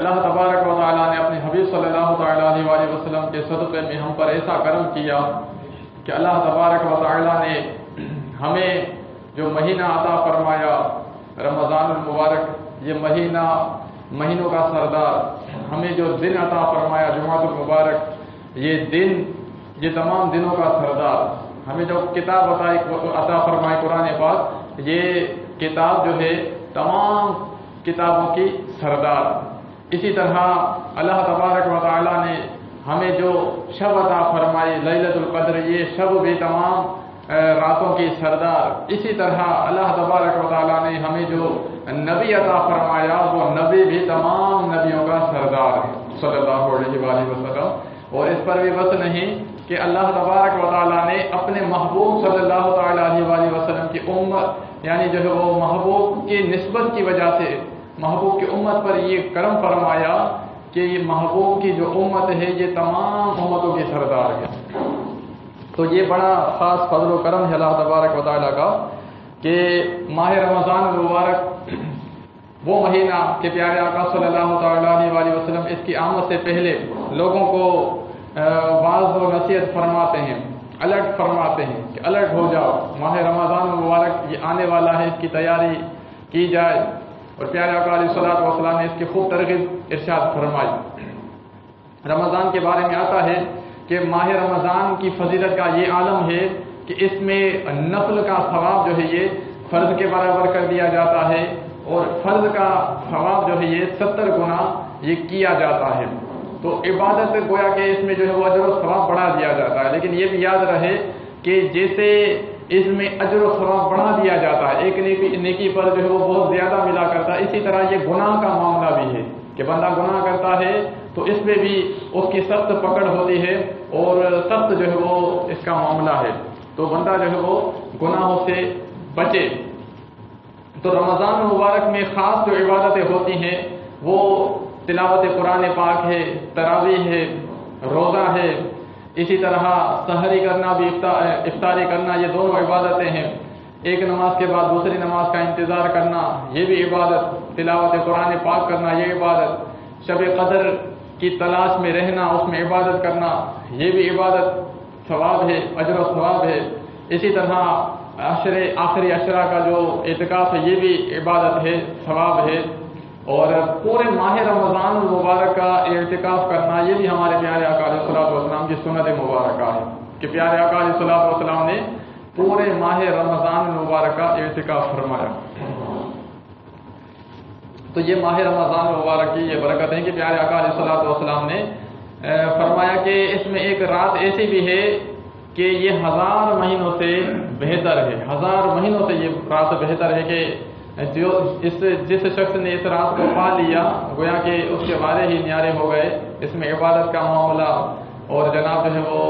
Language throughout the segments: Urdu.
اللہ تبارک و تعالیٰ نے اپنے حبیب صلی اللہ تعالیٰ علیہ وسلم کے صدقے میں ہم پر ایسا کرم کیا کہ اللہ تبارک و تعالیٰ نے ہمیں جو مہینہ عطا فرمایا رمضان المبارک، یہ مہینوں کا سردار، ہمیں جو دن عطا فرمایا جمعۃ المبارک، یہ تمام دنوں کا سردار، ہمیں جو کتاب عطا فرمائے قرآن پاک، یہ کتاب جو ہے تمام کتابوں کی سردار۔ اسی طرح اللہ تبارک و تعالیٰ نے ہمیں جو شب عطا فرمائی لیلۃ القدر، یہ شب بھی تمام راتوں کی سردار۔ اسی طرح اللہ تبارک و تعالیٰ نے ہمیں جو نبی عطا فرمایا، وہ نبی بھی تمام نبیوں کا سردار ہے صلی اللہ علیہ وآلہ وسلم۔ اور اس پر بھی بس نہیں کہ اللہ تبارک و تعالیٰ نے اپنے محبوب صلی اللہ تعالیٰ علیہ وآلہ وسلم کی امت، یعنی جو ہے وہ محبوب کی نسبت کی وجہ سے محبوب کی امت پر یہ کرم فرمایا کہ یہ محبوب کی جو امت ہے یہ تمام امتوں کی سردار ہے۔ تو یہ بڑا خاص فضل و کرم ہے اللہ تبارک و تعالیٰ کا کہ ماہ رمضان المبارک وہ مہینہ کہ پیارے آقا صلی اللہ تعالیٰ علیہ وسلم اس کی آمد سے پہلے لوگوں کو واعظ و نصیحت فرماتے ہیں، الرٹ فرماتے ہیں کہ الرٹ ہو جاؤ، ماہ رمضان المبارک یہ آنے والا ہے، اس کی تیاری کی جائے۔ اور پیارے آقا علیہ الصلوۃ والسلام نے اس کی خوب ترغیب ارشاد فرمائی۔ رمضان کے بارے میں آتا ہے کہ ماہ رمضان کی فضیلت کا یہ عالم ہے کہ اس میں نفل کا ثواب جو ہے یہ فرض کے برابر کر دیا جاتا ہے، اور فرض کا ثواب جو ہے یہ 70 گنا یہ کیا جاتا ہے۔ تو عبادت گویا کہ اس میں جو ہے وہ اجر و ثواب بڑھا دیا جاتا ہے، لیکن یہ بھی یاد رہے کہ جیسے اس میں اجر و ثواب بڑھا دیا جاتا ہے، ایک نیکی پر جو ہے وہ بہت زیادہ ملا کرتا ہے، اسی طرح یہ گناہ کا معاملہ بھی ہے کہ بندہ گناہ کرتا ہے تو اس میں بھی اس کی سخت پکڑ ہوتی ہے اور سخت جو ہے وہ اس کا معاملہ ہے، تو بندہ جو ہے وہ گناہوں سے بچے۔ تو رمضان المبارک میں خاص جو عبادتیں ہوتی ہیں وہ تلاوت قرآن پاک ہے، تراویح ہے، روزہ ہے، اسی طرح سحری کرنا بھی، افطاری کرنا، یہ دونوں عبادتیں ہیں۔ ایک نماز کے بعد دوسری نماز کا انتظار کرنا یہ بھی عبادت، تلاوت قرآن پاک کرنا یہ عبادت، شب قدر کی تلاش میں رہنا، اس میں عبادت کرنا یہ بھی عبادت، ثواب ہے، اجر و ثواب ہے۔ اسی طرح آخری عشرہ کا جو اعتکاف ہے یہ بھی عبادت ہے، ثواب ہے۔ اور پورے ماہ رمضان المبارک کا اعتکاف کرنا یہ بھی ہمارے پیارے آقا علیہ الصلوۃ والسلام کی سنت مبارکہ ہے کہ پیارے آقا علیہ الصلوۃ والسلام نے پورے ماہ رمضان المبارک کا اعتکاف فرمایا۔ تو یہ ماہ رمضان المبارک کی یہ برکت ہے کہ پیارے آقا علیہ الصلوۃ والسلام نے فرمایا کہ اس میں ایک رات ایسی بھی ہے کہ یہ 1000 مہینوں سے بہتر ہے، 1000 مہینوں سے یہ رات بہتر ہے کہ جس شخص نے اس رات کو پا لیا گویا کہ اس کے بارے ہی نیارے ہو گئے۔ اس میں عبادت کا معاملہ اور جناب جو ہے وہ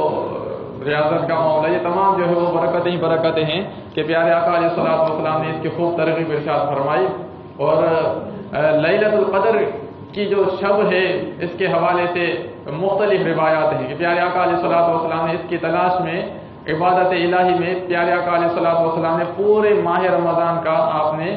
ریاضت کا معاملہ، یہ تمام جو ہے وہ برکتیں ہی برکتیں ہیں کہ پیارے آقا علیہ الصلوۃ والسلام نے اس کی خوب ترغیب ارشاد فرمائی۔ اور لیلۃ القدر کی جو شب ہے اس کے حوالے سے مختلف روایات ہیں کہ پیارے آقا علیہ الصلوۃ والسلام نے اس کی تلاش میں عبادت الہی میں پیارے آقا علیہ الصلوۃ والسلام نے پورے ماہ رمضان کا آپ نے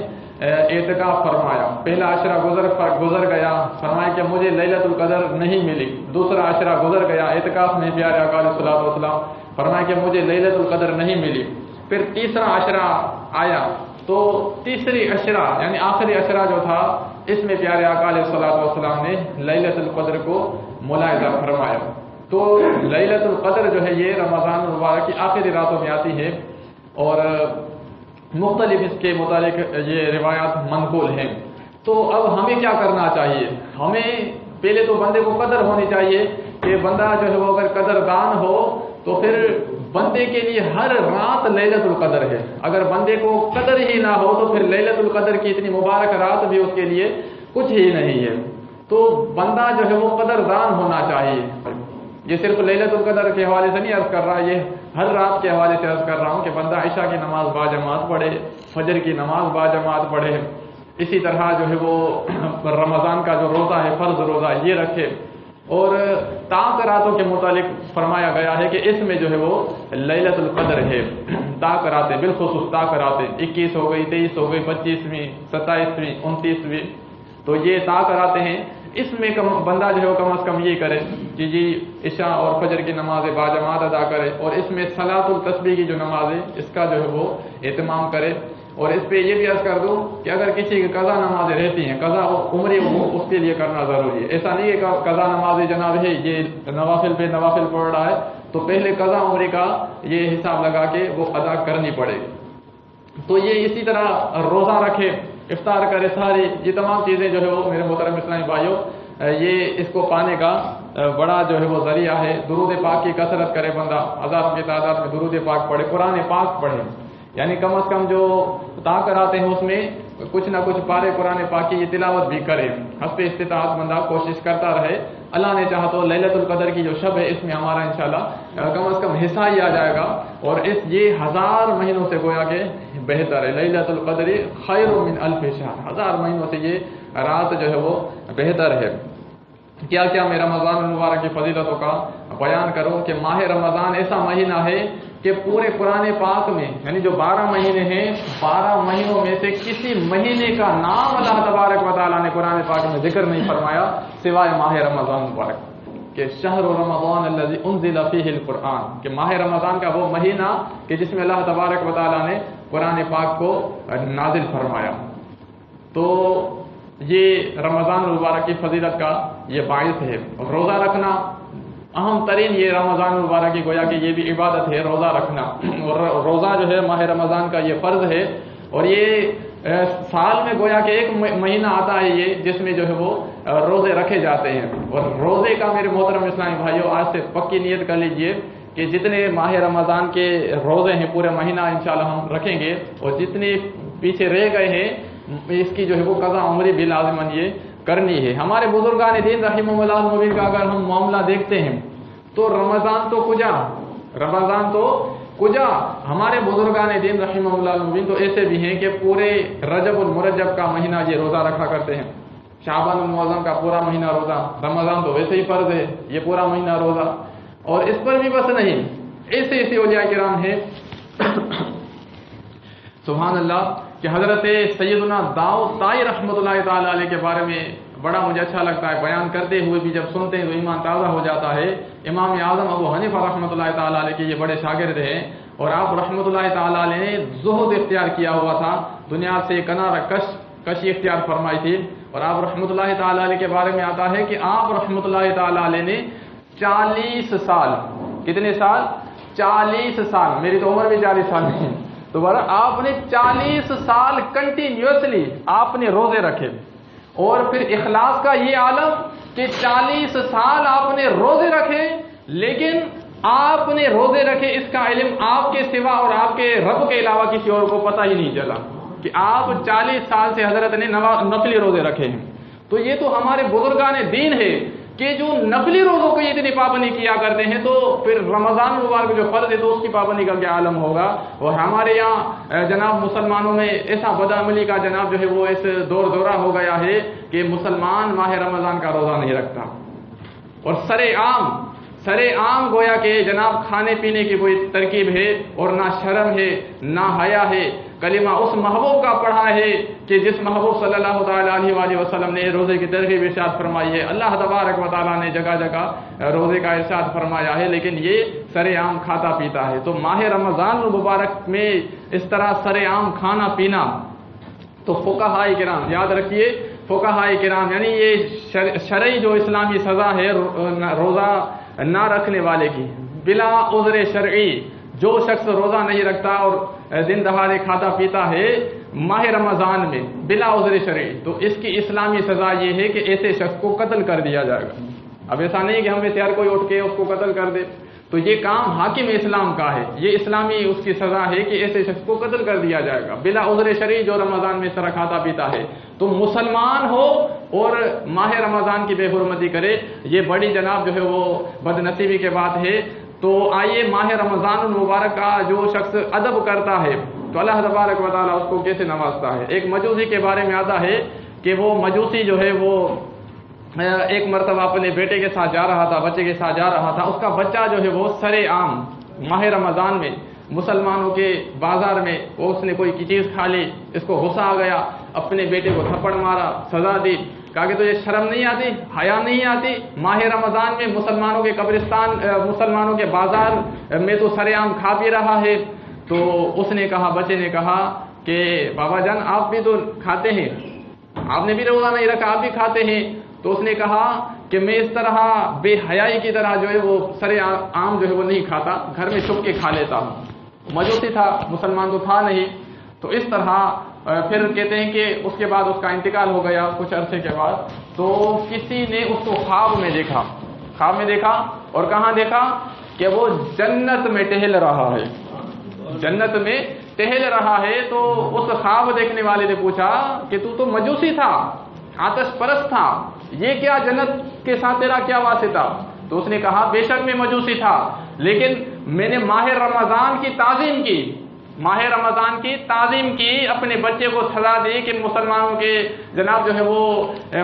اعتکاف فرمایا۔ پہلا عشرہ گزر گیا، فرمایا کہ مجھے لیلۃ القدر نہیں ملی۔ دوسرا عشرہ گزر گیا، اعتکاف میں پیارے آقا علیہ الصلوۃ والسلام فرمایا کہ مجھے لیلۃ القدر نہیں ملی۔ پھر تیسرا عشرہ آیا تو تیسری عشرہ یعنی آخری عشرہ جو تھا اس میں پیارے آقا علیہ الصلوۃ والسلام نے لیلۃ القدر کو ملاحظہ فرمایا۔ تو لیلۃ القدر جو ہے یہ رمضان المبارک کی آخری راتوں میں آتی ہے، اور مختلف اس کے متعلق یہ روایات منقول ہیں۔ تو اب ہمیں کیا کرنا چاہیے؟ ہمیں پہلے تو بندے کو قدر ہونی چاہیے کہ بندہ جو ہے وہ اگر قدردان ہو تو پھر بندے کے لیے ہر رات لیلۃ القدر ہے۔ اگر بندے کو قدر ہی نہ ہو تو پھر لیلۃ القدر کی اتنی مبارک رات بھی اس کے لیے کچھ ہی نہیں ہے۔ تو بندہ جو ہے وہ قدردان ہونا چاہیے۔ یہ صرف لیلۃ القدر کے حوالے سے نہیں عرض کر رہا، یہ ہر رات کے حوالے سے عرض کر رہا ہوں کہ بندہ عشاء کی نماز باجماعت پڑھے، فجر کی نماز باجماعت پڑھے، اسی طرح جو ہے وہ رمضان کا جو روزہ ہے فرض روزہ یہ رکھے۔ اور طاق راتوں کے متعلق فرمایا گیا ہے کہ اس میں جو ہے وہ لیلۃ القدر ہے۔ طاق راتیں بالخصوص طاق راتیں 21 ہو گئی، 23 ہو گئی، 25ویں، 27ویں، 29ویں، تو یہ طاق راتیں ہیں۔ اس میں بندہ جو ہے وہ کم از کم یہ کرے کہ جی عشاء اور فجر کی نماز باجماعت ادا کرے، اور اس میں صلاۃ التسبیح کی جو نماز ہے اس کا جو ہے وہ اہتمام کرے۔ اور اس پہ یہ بھی عرض کر دوں کہ اگر کسی کی قضا نمازیں رہتی ہیں، قضا عمری، اس کے لیے کرنا ضروری ہے۔ ایسا نہیں ہے کہ قضا نماز جناب ہے یہ نوافل پہ نوافل پڑھ رہا ہے تو پہلے قضا عمری کا یہ حساب لگا کے وہ ادا کرنی پڑے گی۔ تو یہ اسی طرح روزہ رکھے، افطار کرے، ساری یہ تمام چیزیں جو ہے وہ میرے محترم اسلامی بھائیوں یہ اس کو پانے کا بڑا جو ہے وہ ذریعہ ہے۔ درود پاک کی کثرت کرے بندہ، ہزاروں کی تعداد میں درود پاک پڑھے، قرآن پاک پڑھے، یعنی کم از کم جو طاقت آتے ہیں اس میں کچھ نہ کچھ پارے قرآن پاک کی یہ تلاوت بھی کرے، حسب استطاعت بندہ کوشش کرتا رہے۔ اللہ نے چاہا تو لیلۃ القدر کی جو شب ہے اس میں ہمارا انشاءاللہ کم از کم حصہ ہی آ جائے گا، اور یہ 1000 مہینوں سے گویا کہ بہتر ہے۔ لیلۃ القدر خیر من الف شہر، 1000 مہینوں سے یہ رات جو ہے وہ بہتر ہے۔ کیا کیا میں رمضان المبارک کی فضیلتوں کا بیان کروں کہ ماہ رمضان ایسا مہینہ ہے کہ پورے قرآن پاک میں یعنی جو 12 مہینے ہیں، 12 مہینوں میں سے کسی مہینے کا نام اللہ تبارک و تعالیٰ نے قرآن پاک میں ذکر نہیں فرمایا سوائے ماہ رمضان مبارک کہ شہر رمضان الذی انزل فیہ القرآن، کہ ماہ رمضان کا وہ مہینہ کہ جس میں اللہ تبارک و تعالیٰ نے قرآن پاک کو نازل فرمایا۔ تو یہ رمضان المبارک کی فضیلت کا یہ باعث ہے۔ روزہ رکھنا اہم ترین یہ رمضان المبارک کی گویا کہ یہ بھی عبادت ہے، روزہ رکھنا، اور روزہ جو ہے ماہ رمضان کا یہ فرض ہے، اور یہ سال میں گویا کہ ایک مہینہ آتا ہے یہ جس میں جو ہے وہ روزے رکھے جاتے ہیں۔ اور روزے کا میرے محترم اسلامی بھائیوں آج سے پکی نیت کر لیجئے کہ جتنے ماہ رمضان کے روزے ہیں پورے مہینہ انشاءاللہ ہم رکھیں گے، اور جتنے پیچھے رہ گئے ہیں اس کی جو ہے وہ قضا عمری بھی لازماً یہ کرنی ہے۔ ہمارے بزرگان دین رحمہ اللہ المبین کا اگر ہم معاملہ دیکھتے ہیں تو رمضان تو کجا ہمارے بزرگان دین رحمہ اللہ المبین تو ایسے بھی ہیں کہ پورے رجب المرجب کا مہینہ یہ روزہ رکھا کرتے ہیں، شعبان المعظم کا پورا مہینہ روزہ، رمضان تو ویسے ہی فرض ہے یہ پورا مہینہ روزہ۔ اور اس پر بھی بس نہیں، ایسے اولیاء کرام ہیں سبحان اللہ کہ حضرت سیدنا داؤد طائی رحمۃ اللہ تعالی علیہ کے بارے میں بڑا مجھے اچھا لگتا ہے، بیان کرتے ہوئے بھی جب سنتے ہیں تو ایمان تازہ ہو جاتا ہے۔ امام اعظم ابو حنیفہ رحمۃ اللہ تعالی علیہ کے یہ بڑے شاگرد ہیں، اور آپ رحمۃ اللہ تعالی علیہ نے زہد اختیار کیا ہوا تھا، دنیا سے کنارہ کشی اختیار فرمائی تھی۔ اور آپ رحمۃ اللہ تعالی علیہ کے بارے میں آتا ہے کہ آپ رحمۃ اللہ تعالی علیہ نے 40 سال، کتنے سال؟ 40 سال، میری تو عمر بھی 40 سال نہیں ہے، دوبارہ آپ نے 40 سال کنٹینیوسلی آپ نے روزے رکھے، اور پھر اخلاص کا یہ عالم کہ 40 سال آپ نے روزے رکھے، لیکن آپ نے روزے رکھے اس کا علم آپ کے سوا اور آپ کے رب کے علاوہ کسی اور کو پتہ ہی نہیں چلا کہ آپ 40 سال سے حضرت نے نفلی روزے رکھے ہیں۔ تو یہ تو ہمارے بزرگان دین ہے کہ جو نفلی روزوں کو اتنی پابندی کیا کرتے ہیں، تو پھر رمضان مبارک جو فرض ہے تو اس کی پابندی کا کیا عالم ہوگا۔ اور ہمارے یہاں جناب مسلمانوں میں ایسا بدعملی کا جناب جو ہے وہ اس دورہ ہو گیا ہے کہ مسلمان ماہ رمضان کا روزہ نہیں رکھتا، اور سر عام گویا کہ جناب کھانے پینے کی کوئی ترکیب ہے، اور نہ شرم ہے نہ حیا ہے۔ کلمہ اس محبوب کا پڑھا ہے کہ جس محبوب صلی اللہ تعالیٰ علیہ وآلہ وسلم نے روزے کی ترغیب ارشاد فرمائی ہے، اللہ تبارک و تعالیٰ نے جگہ جگہ روزے کا ارشاد فرمایا ہے، لیکن یہ سر عام کھاتا پیتا ہے۔ تو ماہ رمضان المبارک میں اس طرح سر عام کھانا پینا، تو فقہاء کرام یاد رکھیے، فقہاء کرام یعنی یہ شرعی جو اسلامی سزا ہے روزہ نہ رکھنے والے کی، بلا عذر شرعی جو شخص روزہ نہیں رکھتا اور دن دہاڑے کھاتا پیتا ہے ماہ رمضان میں بلا عذر شرعی، تو اس کی اسلامی سزا یہ ہے کہ ایسے شخص کو قتل کر دیا جائے گا۔ اب ایسا نہیں کہ ہم میں سے ہر کوئی اٹھ کے اس کو قتل کر دے، تو یہ کام حاکم اسلام کا ہے، یہ اسلامی اس کی سزا ہے کہ ایسے شخص کو قتل کر دیا جائے گا بلا عذر شرعی جو رمضان میں اس طرح کھاتا پیتا ہے۔ تو مسلمان ہو اور ماہ رمضان کی بے حرمتی کرے، یہ بڑی جناب جو ہے وہ بد نصیبی کے بات ہے۔ تو آئیے ماہ رمضان المبارک کا جو شخص ادب کرتا ہے تو اللہ تبارک و تعالیٰ اس کو کیسے نوازتا ہے۔ ایک مجوسی کے بارے میں آتا ہے کہ وہ مجوسی جو ہے وہ ایک مرتبہ اپنے بیٹے کے ساتھ جا رہا تھا، بچے کے ساتھ جا رہا تھا، اس کا بچہ جو ہے وہ سر عام ماہ رمضان میں مسلمانوں کے بازار میں اس نے کوئی چیز کھا لی، اس کو غصہ آ گیا، اپنے بیٹے کو تھپڑ مارا، سزا دی، کہا کہ تجھے شرم نہیں آتی، حیا نہیں آتی؟ ماہ رمضان میں مسلمانوں کے قبرستان، مسلمانوں کے بازار میں تو سر عام کھا پی رہا ہے۔ تو اس نے کہا، بچے نے کہا کہ بابا جان آپ بھی تو کھاتے ہیں، آپ نے بھی روزہ نہیں رکھا، آپ بھی کھاتے ہیں۔ تو اس نے کہا کہ میں اس طرح بے حیائی کی طرح جو ہے وہ سر عام جو ہے وہ نہیں کھاتا، گھر میں چھپ کے کھا لیتا ہوں۔ مجوسی تھا، مسلمان تو تھا نہیں۔ تو اس طرح پھر کہتے ہیں کہ اس کے بعد اس کا انتقال ہو گیا کچھ عرصے کے بعد۔ تو کسی نے اس کو خواب میں دیکھا، خواب میں دیکھا، اور کہاں دیکھا کہ وہ جنت میں ٹہل رہا ہے، جنت میں ٹہل رہا ہے۔ تو اس خواب دیکھنے والے نے پوچھا کہ تو مجوسی تھا، آتش پرست تھا، یہ کیا جنت کے ساتھ تیرا کیا واسطہ؟ تو اس نے کہا بے شک میں مجوسی تھا، لیکن میں نے ماہ رمضان کی تعظیم کی، ماہ رمضان کی تعظیم کی، اپنے بچے کو سزا دی کہ مسلمانوں کے جناب جو ہے وہ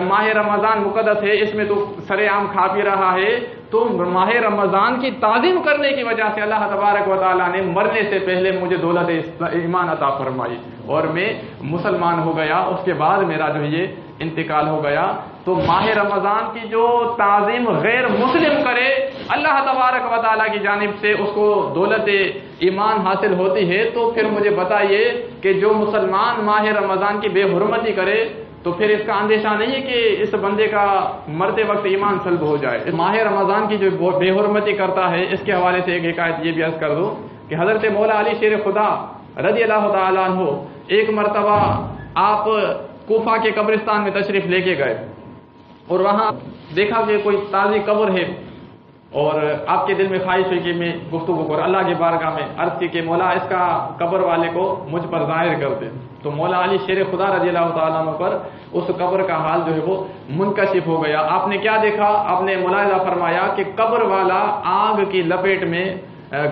ماہ رمضان مقدس ہے، اس میں تو سر عام کھا پی رہا ہے۔ تو ماہ رمضان کی تعظیم کرنے کی وجہ سے اللہ تبارک و تعالیٰ نے مرنے سے پہلے مجھے دولت ایمان عطا فرمائی اور میں مسلمان ہو گیا، اس کے بعد میرا جو یہ انتقال ہو گیا۔ تو ماہ رمضان کی جو تعظیم غیر مسلم کرے، اللہ تبارک و تعالیٰ کی جانب سے اس کو دولت ایمان حاصل ہوتی ہے۔ تو پھر مجھے بتائیے کہ جو مسلمان ماہ رمضان کی بے حرمتی کرے تو پھر اس کا اندیشہ نہیں ہے کہ اس بندے کا مرتے وقت ایمان سلب ہو جائے۔ ماہ رمضان کی جو بے حرمتی کرتا ہے، اس کے حوالے سے ایک حکایت یہ بھی عرض کر دوں کہ حضرت مولا علی شیر خدا رضی اللہ تعالیٰ عنہ ایک مرتبہ آپ کوفہ کے قبرستان میں تشریف لے کے گئے اور وہاں دیکھا کہ کوئی تازی قبر ہے، اور آپ کے دل میں خواہش ہوئی کہ میں گفتگو کروں، اللہ کی بارگاہ میں عرض کی کہ مولا اس کا قبر والے کو مجھ پر ظاہر کر دے۔ تو مولا علی شیر خدا رضی اللہ تعالیٰ عنہ پر اس قبر کا حال جو ہے وہ منکشف ہو گیا۔ آپ نے کیا دیکھا؟ آپ نے ملاحظہ فرمایا کہ قبر والا آگ کی لپیٹ میں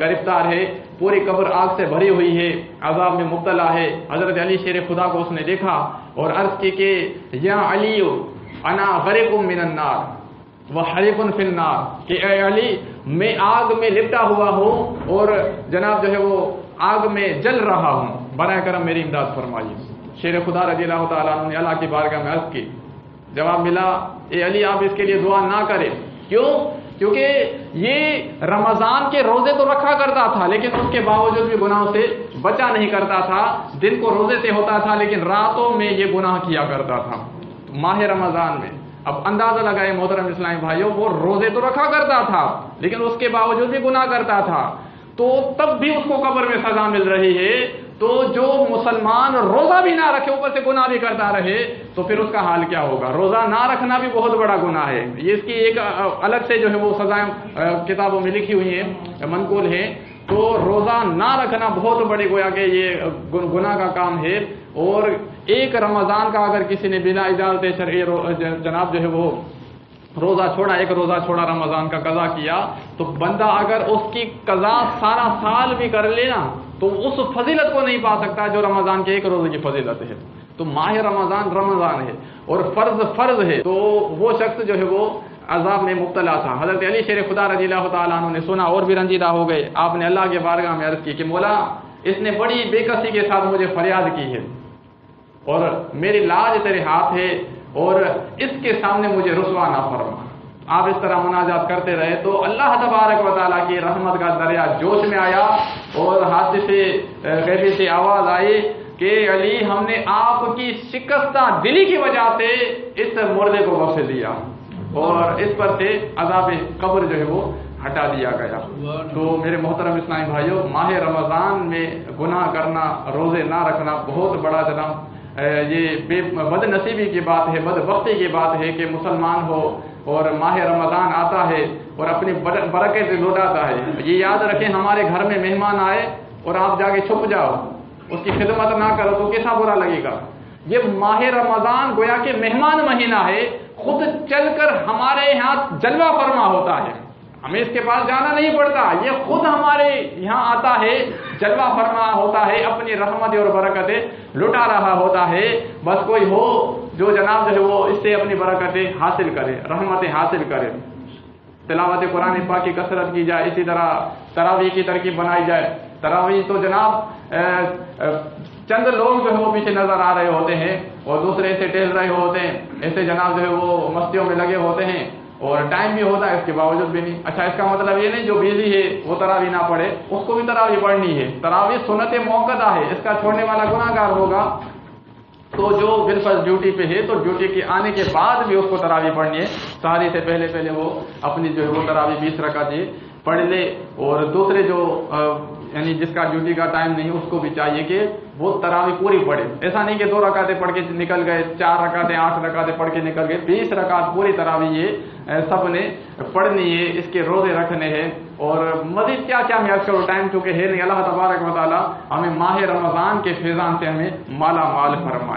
گرفتار ہے، پوری قبر آگ سے بھری ہوئی ہے، عذاب میں مبتلا ہے۔ حضرت علی شیر خدا کو اس نے دیکھا اور عرض کی کہ یا علی انا غریق من النار وحریق فی النار، کہ اے علی میں آگ میں لپٹا ہوا ہوں اور جناب جو ہے وہ آگ میں جل رہا ہوں، براہ کرم میری امداد فرمائیے۔ شیر خدا رضی اللہ تعالیٰ عنہ نے اللہ کی بارگاہ میں عرض کی، جواب ملا اے علی آپ اس کے لیے دعا نہ کریں۔ کیوں؟ کیونکہ یہ رمضان کے روزے تو رکھا کرتا تھا، لیکن اس کے باوجود بھی گناہوں سے بچا نہیں کرتا تھا۔ دن کو روزے سے ہوتا تھا لیکن راتوں میں یہ گناہ کیا کرتا تھا ماہ رمضان میں۔ اب اندازہ لگائے محترم اسلامی بھائیوں، وہ روزے تو رکھا کرتا تھا لیکن اس کے باوجود بھی گناہ کرتا تھا، تو تب بھی اس کو قبر میں سزا مل رہی ہے۔ تو جو مسلمان روزہ بھی نہ رکھے اوپر سے گناہ بھی کرتا رہے تو پھر اس کا حال کیا ہوگا؟ روزہ نہ رکھنا بھی بہت بڑا گناہ ہے، یہ اس کی ایک الگ سے جو ہے وہ سزائیں کتابوں میں لکھی ہوئی ہیں، منقول ہیں۔ تو روزہ نہ رکھنا بہت بڑی گویا کہ یہ گناہ کا کام ہے۔ اور ایک رمضان کا اگر کسی نے بنا اجازت شرعی جناب جو ہے وہ روزہ چھوڑا، ایک روزہ چھوڑا، رمضان کا قضا کیا، تو بندہ اگر اس کی قضا سارا سال بھی کر لینا تو اس فضیلت کو نہیں پا سکتا جو رمضان کے ایک روزے کی فضیلت ہے۔ تو ماہ رمضان رمضان ہے اور فرض ہے، تو وہ شخص جو ہے وہ عذاب میں مبتلا تھا۔ حضرت علی شیر خدا رضی اللہ تعالیٰ عنہ نے سنا اور بھی رنجیدہ ہو گئے۔ آپ نے اللہ کے بارگاہ میں عرض کی کہ مولا اس نے بڑی بے کسی کے ساتھ مجھے فریاد کی ہے اور میری لاج تیرے ہاتھ ہے اور اس کے سامنے مجھے رسوا نہ فرما۔ آپ اس طرح مناجات کرتے رہے تو اللہ تبارک و تعالیٰ کی رحمت کا دریا جوش میں آیا اور ہاتھ سے غیبی سے آواز آئی کہ علی ہم نے آپ کی شکستہ دلی کی وجہ سے اس مردے کو بخش دیا اور اس پر سے عذاب قبر جو ہے وہ ہٹا دیا گیا۔ تو میرے محترم اسلامی بھائیوں، ماہ رمضان میں گناہ کرنا، روزے نہ رکھنا بہت بڑا جناب یہ بد نصیبی کی بات ہے، بد بختی کی بات ہے کہ مسلمان ہو اور ماہ رمضان آتا ہے اور اپنی برکت لوٹاتا ہے۔ یہ یاد رکھیں ہمارے گھر میں مہمان آئے اور آپ جا کے چھپ جاؤ، اس کی خدمت نہ کرو تو کیسا برا لگے گا؟ یہ ماہ رمضان گویا کہ مہمان مہینہ ہے، خود چل کر ہمارے یہاں جلوہ فرما ہوتا ہے، ہمیں اس کے پاس جانا نہیں پڑتا، یہ خود ہمارے یہاں آتا ہے، جلوہ فرما ہوتا ہے، اپنی رحمتیں اور برکتیں لٹا رہا ہوتا ہے۔ بس کوئی ہو جو جناب جو ہے وہ اس سے اپنی برکتیں حاصل کرے، رحمتیں حاصل کرے۔ تلاوت قرآن پاک کی کثرت کی جائے، اسی طرح تراویح کی ترکیب بنائی جائے۔ تراویح تو جناب چند لوگ جو ہے وہ پیچھے نظر آ رہے ہوتے ہیں اور دوسرے ایسے ٹہل رہے ہوتے ہیں، ایسے جناب جو ہے وہ مستیوں میں لگے ہوتے ہیں اور ٹائم بھی ہوتا ہے اس کے باوجود بھی نہیں۔ اچھا، اس کا مطلب یہ نہیں جو بیزی ہے وہ تراویح نہ پڑھے، اس کو بھی تراویح پڑھنی ہے۔ تراویح سنت موقدہ ہے، اس کا چھوڑنے والا گناہ گار ہوگا۔ تو جو بالفرض ڈیوٹی پہ ہے تو ڈیوٹی کے آنے کے بعد بھی اس کو تراویح پڑھنی ہے، سحری سے پہلے وہ اپنی جو ہے وہ تراویح 20 رکعت پڑھ لے، اور دوسرے جو یعنی جس کا ڈیوٹی کا ٹائم نہیں اس کو بھی چاہیے کہ وہ تراویح پوری پڑھے۔ ایسا نہیں کہ 2 رکعتیں پڑھ کے نکل گئے، 4 رکعتیں 8 رکعتیں پڑھ کے نکل گئے، 20 رکعت پوری تراویح یہ سب نے پڑھنی ہے، اس کے روزے رکھنے ہیں۔ اور مزید کیا کیا میں عرض کروں، ٹائم چونکہ ہے نہیں، اللہ تبارک و تعالی ہمیں ماہ رمضان کے فیضان سے ہمیں مالا مال فرمائے۔